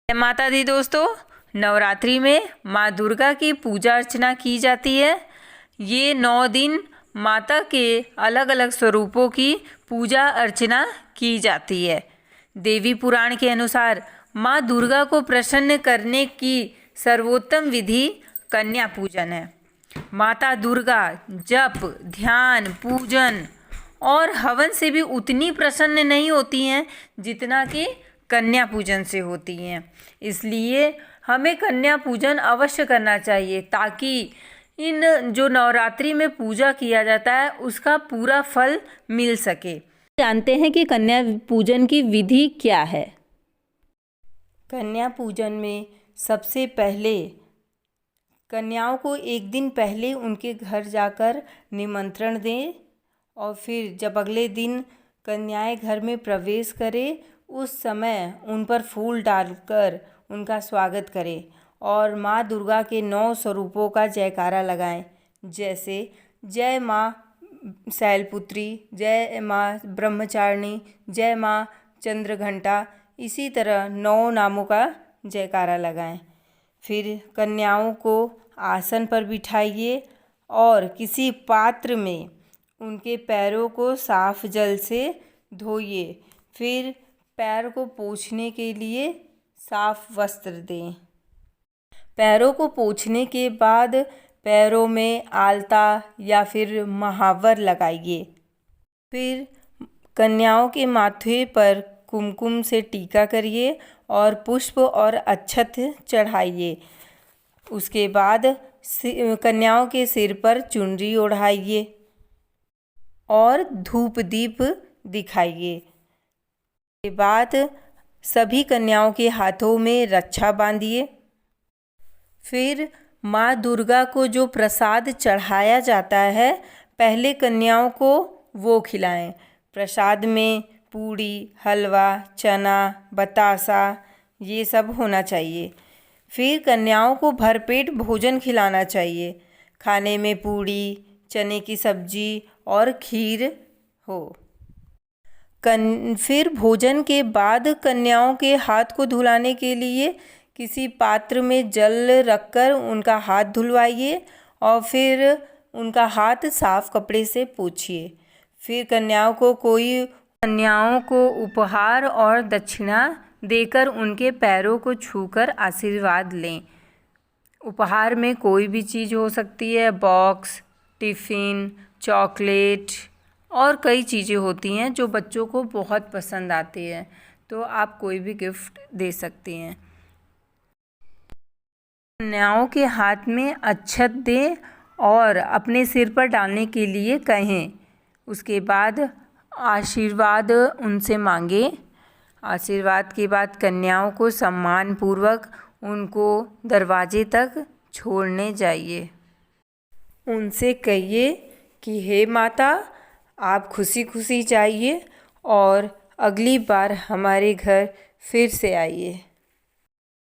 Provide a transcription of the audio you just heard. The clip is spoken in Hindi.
जय माता दी दोस्तों। नवरात्रि में माँ दुर्गा की पूजा अर्चना की जाती है। ये 9 दिन माता के अलग अलग स्वरूपों की पूजा अर्चना की जाती है। देवी पुराण के अनुसार माँ दुर्गा को प्रसन्न करने की सर्वोत्तम विधि कन्या पूजन है। माता दुर्गा जप, ध्यान, पूजन और हवन से भी उतनी प्रसन्न नहीं होती हैं जितना कि कन्या पूजन से होती हैं। इसलिए हमें कन्या पूजन अवश्य करना चाहिए ताकि इन जो नवरात्रि में पूजा किया जाता है उसका पूरा फल मिल सके। जानते हैं कि कन्या पूजन की विधि क्या है। कन्या पूजन में सबसे पहले कन्याओं को एक दिन पहले उनके घर जाकर निमंत्रण दें और फिर जब अगले दिन कन्याएं घर में प्रवेश करें उस समय उन पर फूल डालकर उनका स्वागत करें और माँ दुर्गा के 9 स्वरूपों का जयकारा लगाएं, जैसे जय माँ शैलपुत्री, जय माँ ब्रह्मचारिणी, जय माँ चंद्रघंटा। इसी तरह 9 नामों का जयकारा लगाएं। फिर कन्याओं को आसन पर बिठाइए और किसी पात्र में उनके पैरों को साफ जल से धोइए। फिर पैर को पोंछने के लिए साफ वस्त्र दें। पैरों को पोंछने के बाद पैरों में आलता या फिर महावर लगाइए। फिर कन्याओं के माथे पर कुमकुम से टीका करिए और पुष्प और अक्षत चढ़ाइए। उसके बाद कन्याओं के सिर पर चुनरी ओढ़ाइए और धूप दीप दिखाइए। के बाद सभी कन्याओं के हाथों में रक्षा बांधिए। फिर माँ दुर्गा को जो प्रसाद चढ़ाया जाता है पहले कन्याओं को वो खिलाएं। प्रसाद में पूड़ी, हलवा, चना, बतासा ये सब होना चाहिए। फिर कन्याओं को भरपेट भोजन खिलाना चाहिए। खाने में पूड़ी, चने की सब्जी और खीर हो। फिर भोजन के बाद कन्याओं के हाथ को धुलाने के लिए किसी पात्र में जल रखकर उनका हाथ धुलवाइए और फिर उनका हाथ साफ कपड़े से पोंछिए। फिर कन्याओं को उपहार और दक्षिणा देकर उनके पैरों को छूकर आशीर्वाद लें। उपहार में कोई भी चीज़ हो सकती है, बॉक्स, टिफ़िन, चॉकलेट और कई चीज़ें होती हैं जो बच्चों को बहुत पसंद आती है, तो आप कोई भी गिफ्ट दे सकती हैं। कन्याओं के हाथ में अक्षत दें और अपने सिर पर डालने के लिए कहें। उसके बाद आशीर्वाद उनसे मांगे। आशीर्वाद के बाद कन्याओं को सम्मानपूर्वक उनको दरवाजे तक छोड़ने जाइए। उनसे कहिए कि हे माता, आप खुशी खुशी जाइए और अगली बार हमारे घर फिर से आइए।